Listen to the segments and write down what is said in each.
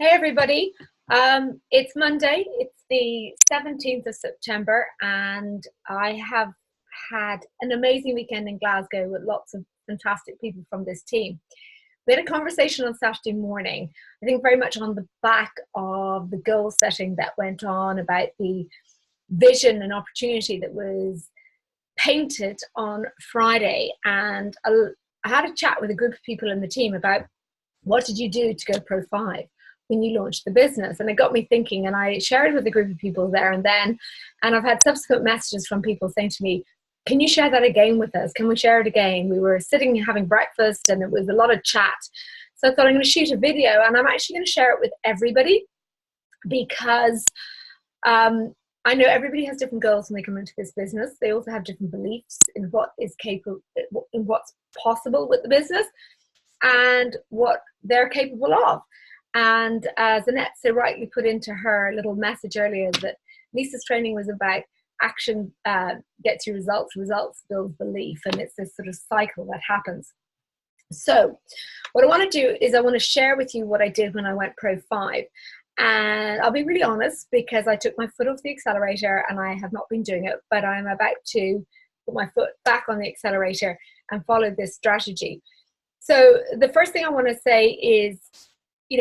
Hey everybody, it's Monday, it's the 17th of September, and I have had an amazing weekend in Glasgow with lots of fantastic people from this team. We had a conversation on Saturday morning, I think very much on the back of the goal setting that went on, about the vision and opportunity that was painted on Friday. And I had a chat with a group of people in the team about what did you do to go Pro 5 when you launched the business. And it got me thinking, and I shared with a group of people there and then, and I've had subsequent messages from people saying to me, can you share that again with us? Can we share it again? We were sitting having breakfast and it was a lot of chat. So I thought I'm going to shoot a video, and I'm actually going to share it with everybody because I know everybody has different goals when they come into this business. They also have different beliefs in what is capable, in what's possible with the business and what they're capable of. And as Annette so rightly put into her little message earlier, that Lisa's training was about action gets you results, results builds belief, and it's this sort of cycle that happens. So what I want to do is I want to share with you what I did when I went Pro 5. And I'll be really honest, because I took my foot off the accelerator and I have not been doing it, but I'm about to put my foot back on the accelerator and follow this strategy. So the first thing I want to say is,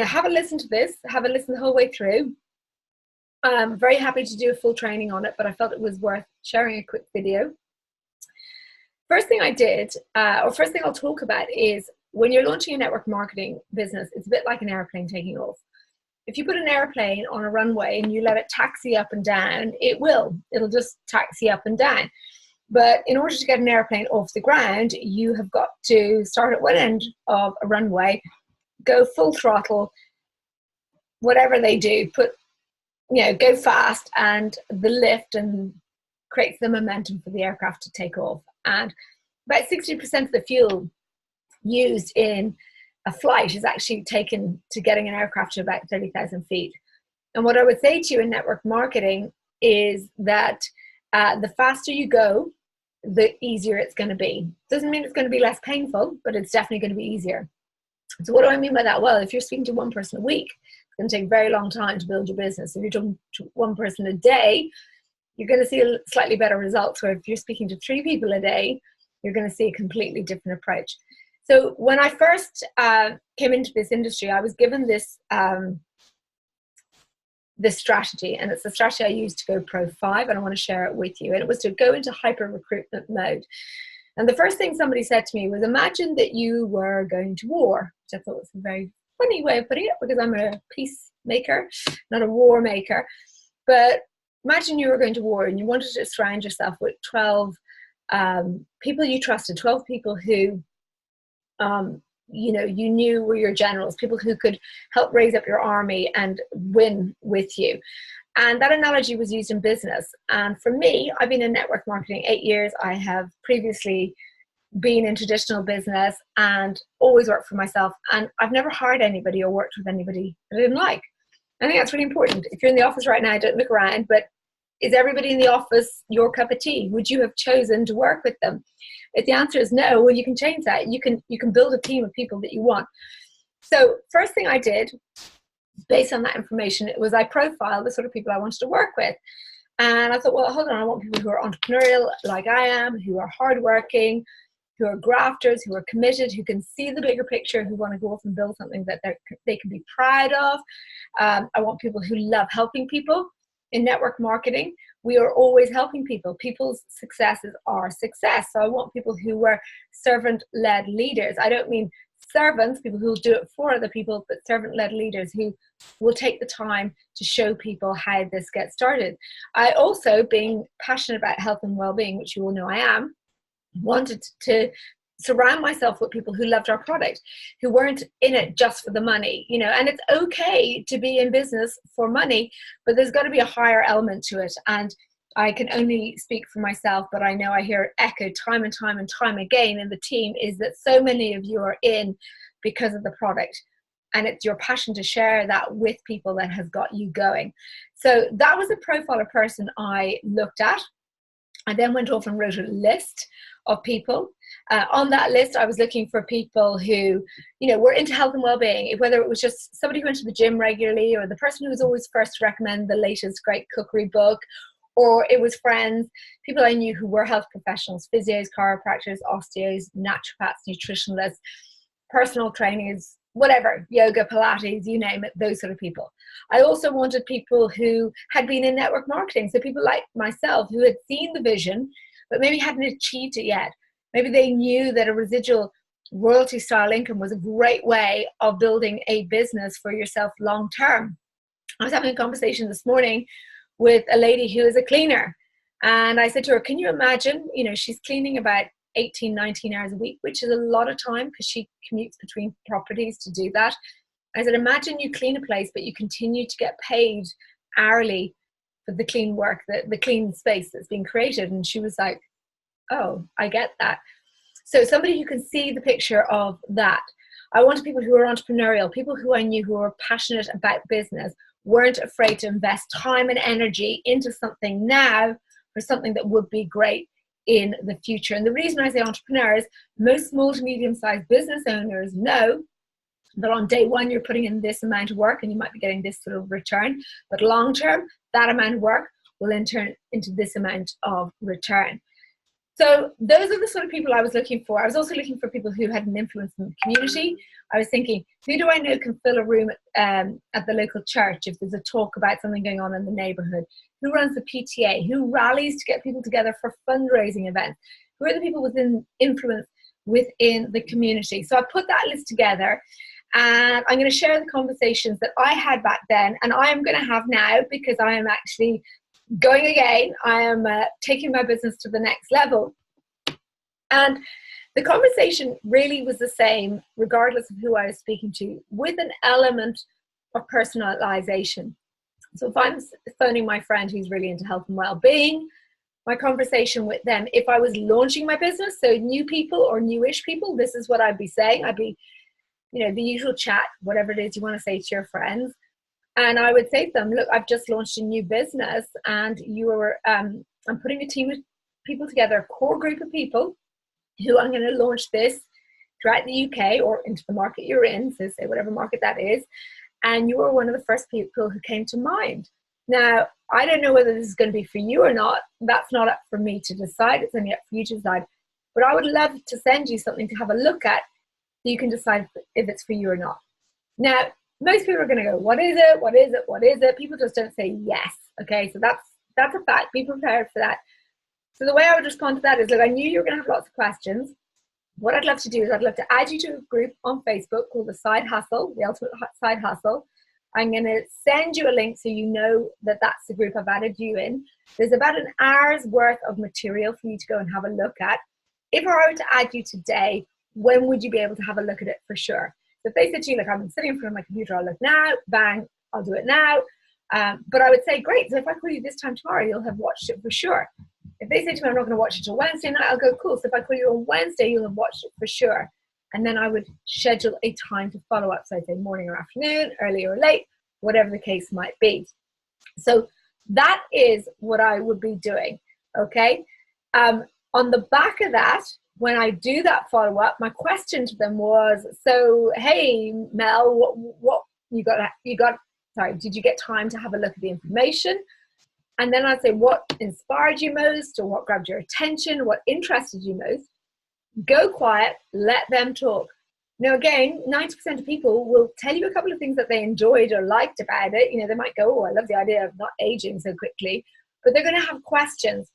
have a listen to this, have a listen the whole way through. I'm very happy to do a full training on it, but I felt it was worth sharing a quick video. First thing I did, or first thing I'll talk about is when you're launching a network marketing business, it's a bit like an airplane taking off. If you put an airplane on a runway and you let it taxi up and down, it'll just taxi up and down. But in order to get an airplane off the ground, you have got to start at one end of a runway, go full throttle, whatever they do, go fast, and the lift and creates the momentum for the aircraft to take off. And about 60% of the fuel used in a flight is actually taken to getting an aircraft to about 30,000 feet. And what I would say to you in network marketing is that the faster you go, the easier it's going to be. Doesn't mean it's going to be less painful, but it's definitely going to be easier. So what do I mean by that? Well, if you're speaking to one person a week, it's going to take a very long time to build your business. If you're talking to one person a day, you're going to see a slightly better results. Where if you're speaking to 3 people a day, you're going to see a completely different approach. So when I first came into this industry, I was given this strategy, and it's the strategy I used to go Pro 5, and I want to share it with you. And it was to go into hyper recruitment mode. And the first thing somebody said to me was, imagine that you were going to war, which I thought was a very funny way of putting it, because I'm a peacemaker, not a war maker. But imagine you were going to war and you wanted to surround yourself with 12 people you trusted, 12 people who you knew were your generals, people who could help raise up your army and win with you. And that analogy was used in business. And for me, I've been in network marketing 8 years. I have previously been in traditional business and always worked for myself. And I've never hired anybody or worked with anybody I didn't like. I think that's really important. If you're in the office right now, don't look around, but is everybody in the office your cup of tea? Would you have chosen to work with them? If the answer is no, well, you can change that. You can build a team of people that you want. So first thing I did, based on that information, it was I profiled the sort of people I wanted to work with. And I thought, well, hold on, I want people who are entrepreneurial like I am, who are hardworking, who are grafters, who are committed, who can see the bigger picture, who want to go off and build something that they can be proud of. I want people who love helping people. In network marketing, we are always helping people. People's success is our success. So I want people who were servant-led leaders. I don't mean servants, people who will do it for other people, but servant-led leaders who will take the time to show people how this gets started. I also, being passionate about health and well-being, which you all know I am, wanted to surround myself with people who loved our product, who weren't in it just for the money, and it's okay to be in business for money, but there's got to be a higher element to it. And I can only speak for myself, but I know I hear it echoed time and time and time again in the team, is that so many of you are in because of the product. And it's your passion to share that with people that has got you going. So that was the profile of person I looked at. I then went off and wrote a list of people. On that list, I was looking for people who, were into health and well-being, whether it was just somebody who went to the gym regularly, or the person who was always first to recommend the latest great cookery book, or it was friends, people I knew who were health professionals, physios, chiropractors, osteos, naturopaths, nutritionalists, personal trainers, whatever, yoga, Pilates, you name it, those sort of people. I also wanted people who had been in network marketing, so people like myself who had seen the vision, but maybe hadn't achieved it yet. Maybe they knew that a residual royalty style income was a great way of building a business for yourself long term. I was having a conversation this morning with a lady who is a cleaner. And I said to her, can you imagine, she's cleaning about 18, 19 hours a week, which is a lot of time because she commutes between properties to do that. I said, imagine you clean a place, but you continue to get paid hourly for the clean work, the clean space that's being created. And she was like, oh, I get that. So somebody who can see the picture of that. I wanted people who were entrepreneurial, people who I knew who were passionate about business, weren't afraid to invest time and energy into something now for something that would be great in the future. And the reason I say entrepreneurs, most small to medium-sized business owners know that on day one, you're putting in this amount of work and you might be getting this sort of return. But long term, that amount of work will then turn into this amount of return. So those are the sort of people I was looking for. I was also looking for people who had an influence in the community. I was thinking, who do I know can fill a room at the local church if there's a talk about something going on in the neighborhood? Who runs the PTA? Who rallies to get people together for fundraising events? Who are the people within influence within the community? So I put that list together, and I'm going to share the conversations that I had back then, and I am going to have now, because I am actually going again. I am taking my business to the next level. And the conversation really was the same, regardless of who I was speaking to, with an element of personalization. So if I'm phoning my friend who's really into health and well-being, my conversation with them, if I was launching my business, so new people or newish people, this is what I'd be saying. I'd be, the usual chat, whatever it is you want to say to your friends. And I would say to them, look, I've just launched a new business, and I'm putting a team of people together, a core group of people who I'm going to launch this throughout the UK or into the market you're in, so say whatever market that is. And you were one of the first people who came to mind. Now, I don't know whether this is going to be for you or not. That's not up for me to decide. It's only up for you to decide. But I would love to send you something to have a look at so you can decide if it's for you or not. Now, most people are going to go, what is it? What is it? What is it? People just don't say yes. Okay, so that's a fact. Be prepared for that. So the way I would respond to that is, look, I knew you were going to have lots of questions. What I'd love to do is I'd love to add you to a group on Facebook called The Side Hustle, The Ultimate Side Hustle. I'm going to send you a link so you know that that's the group I've added you in. There's about an hour's worth of material for you to go and have a look at. If I were to add you today, when would you be able to have a look at it for sure? So if they said to you, look, I'm sitting in front of my computer, I'll look now, bang, I'll do it now. But I would say, great, so if I call you this time tomorrow, you'll have watched it for sure. If they say to me, I'm not going to watch it till Wednesday night, I'll go, cool. So if I call you on Wednesday, you'll have watched it for sure. And then I would schedule a time to follow up. So I'd say morning or afternoon, early or late, whatever the case might be. So that is what I would be doing, okay? On the back of that, when I do that follow-up, my question to them was, so, hey, Mel, what did you get time to have a look at the information? And then I'd say, what inspired you most, or what grabbed your attention, what interested you most? Go quiet, let them talk. Now, again, 90% of people will tell you a couple of things that they enjoyed or liked about it. They might go, oh, I love the idea of not aging so quickly, but they're going to have questions.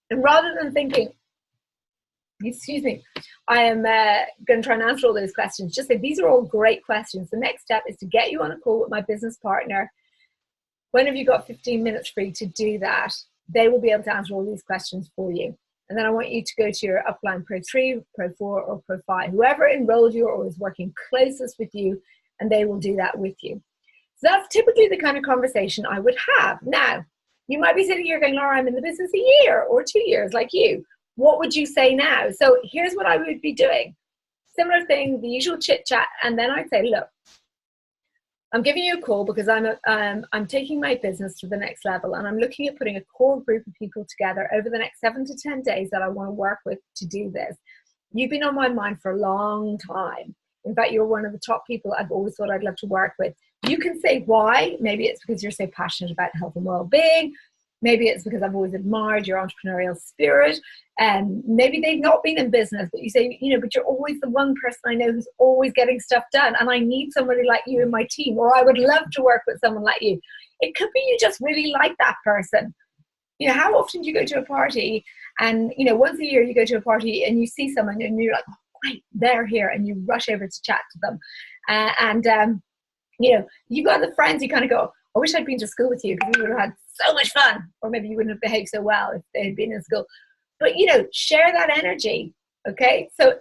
And rather than thinking, excuse me, I am going to try and answer all those questions, just say, these are all great questions. The next step is to get you on a call with my business partner. When have you got 15 minutes free to do that? They will be able to answer all these questions for you. And then I want you to go to your upline Pro 3, Pro 4, or Pro 5, whoever enrolled you or is working closest with you, and they will do that with you. So that's typically the kind of conversation I would have. Now, you might be sitting here going, Laura, I'm in the business a year or 2 years like you. What would you say now? So here's what I would be doing. Similar thing, the usual chit chat. And then I'd say, look, I'm giving you a call because I'm taking my business to the next level, and I'm looking at putting a core group of people together over the next 7 to 10 days that I want to work with to do this. You've been on my mind for a long time. In fact, you're one of the top people I've always thought I'd love to work with. You can say why. Maybe it's because you're so passionate about health and well-being. Maybe it's because I've always admired your entrepreneurial spirit. And maybe they've not been in business, but you say, but you're always the one person I know who's always getting stuff done. And I need somebody like you in my team, or I would love to work with someone like you. It could be you just really like that person. How often do you go to a party and, once a year you go to a party and you see someone and you're like, oh, great, they're here, and you rush over to chat to them. You got the friends, you kind of go, I wish I'd been to school with you because we would have had so much fun. Or maybe you wouldn't have behaved so well if they had been in school. But, share that energy, okay? So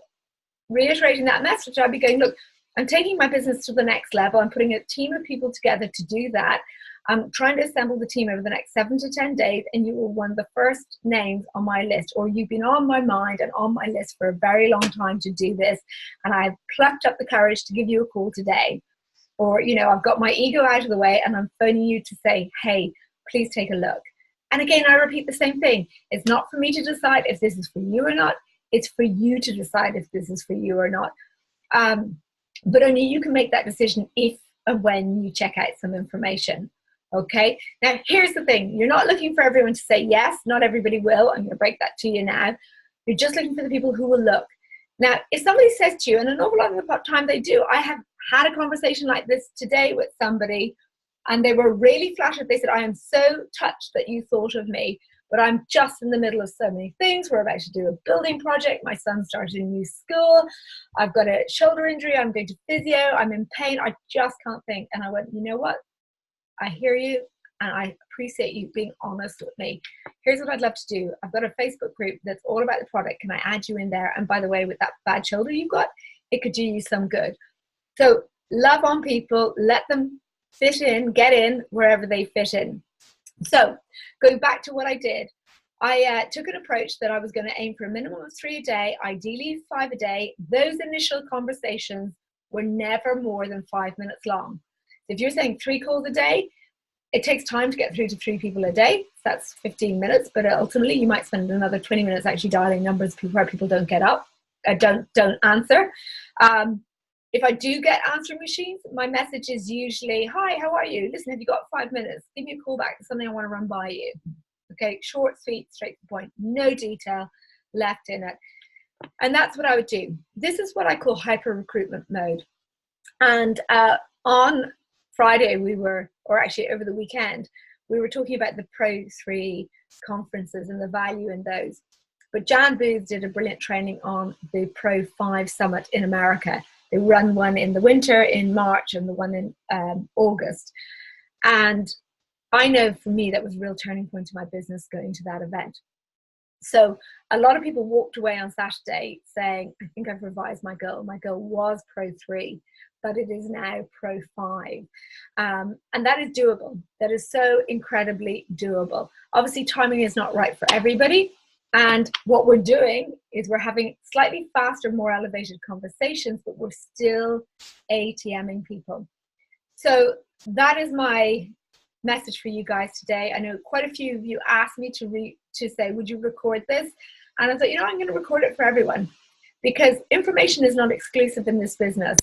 reiterating that message, I'd be going, look, I'm taking my business to the next level. I'm putting a team of people together to do that. I'm trying to assemble the team over the next 7 to 10 days, and you were one of the first names on my list, or you've been on my mind and on my list for a very long time to do this, and I've plucked up the courage to give you a call today. Or, I've got my ego out of the way and I'm phoning you to say, hey, please take a look. And again, I repeat the same thing. It's not for me to decide if this is for you or not. It's for you to decide if this is for you or not. But only you can make that decision if and when you check out some information. Okay. Now, here's the thing. You're not looking for everyone to say yes. Not everybody will. I'm going to break that to you now. You're just looking for the people who will look. Now, if somebody says to you, and an awful lot of the time they do, I have had a conversation like this today with somebody, and they were really flattered. They said, I am so touched that you thought of me, but I'm just in the middle of so many things. We're about to do a building project. My son started a new school. I've got a shoulder injury. I'm going to physio. I'm in pain. I just can't think. And I went, you know what? I hear you, and I appreciate you being honest with me. Here's what I'd love to do. I've got a Facebook group that's all about the product. Can I add you in there? And by the way, with that bad shoulder you've got, it could do you some good. So love on people, let them fit in, get in wherever they fit in. So going back to what I did, I took an approach that I was going to aim for a minimum of 3 a day, ideally 5 a day. Those initial conversations were never more than 5 minutes long. If you're saying 3 calls a day, it takes time to get through to 3 people a day. So that's 15 minutes, but ultimately you might spend another 20 minutes actually dialing numbers where people don't get up, don't answer. If I do get answering machines, my message is usually, hi, how are you? Listen, have you got 5 minutes? Give me a call back. There's something I want to run by you. Okay, short, sweet, straight to the point. No detail left in it. And that's what I would do. This is what I call hyper recruitment mode. And on Friday or actually over the weekend, we were talking about the Pro 3 conferences and the value in those. But Jan Booth did a brilliant training on the Pro 5 Summit in America. They run one in the winter in March and the one in August. And I know for me, that was a real turning point in my business going to that event. So a lot of people walked away on Saturday saying, I think I've revised my goal. My goal was Pro 3, but it is now Pro 5. And that is doable. That is so incredibly doable. Obviously, timing is not right for everybody. And what we're doing is we're having slightly faster, more elevated conversations, but we're still ATMing people. So that is my message for you guys today. I know quite a few of you asked me to say, would you record this? And I thought, I'm going to record it for everyone, because information is not exclusive in this business.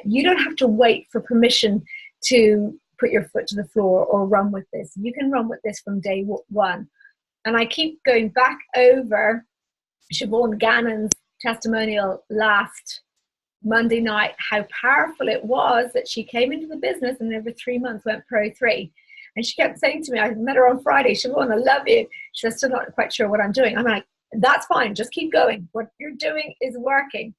You don't have to wait for permission to put your foot to the floor or run with this. You can run with this from day one. And I keep going back over Siobhan Gannon's testimonial last Monday night, how powerful it was that she came into the business and over 3 months went Pro 3. And she kept saying to me, I met her on Friday, Siobhan, I love you. She said, still not quite sure what I'm doing. I'm like, that's fine, just keep going. What you're doing is working.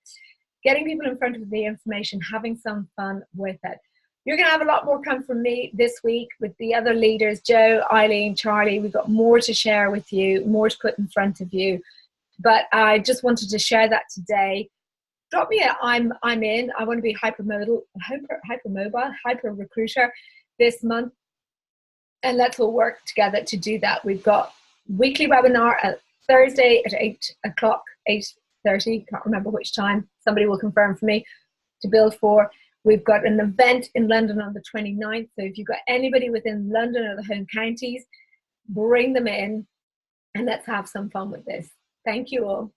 Getting people in front of the information, having some fun with it. You're going to have a lot more come from me this week with the other leaders, Joe, Eileen, Charlie. We've got more to share with you, more to put in front of you. But I just wanted to share that today. Drop me a I'm in. I want to be hyper recruiter this month. And let's all work together to do that. We've got weekly webinar at Thursday at 8 o'clock, 8:30. Can't remember which time. Somebody will confirm for me to build for. We've got an event in London on the 29th. So if you've got anybody within London or the home counties, bring them in and let's have some fun with this. Thank you all.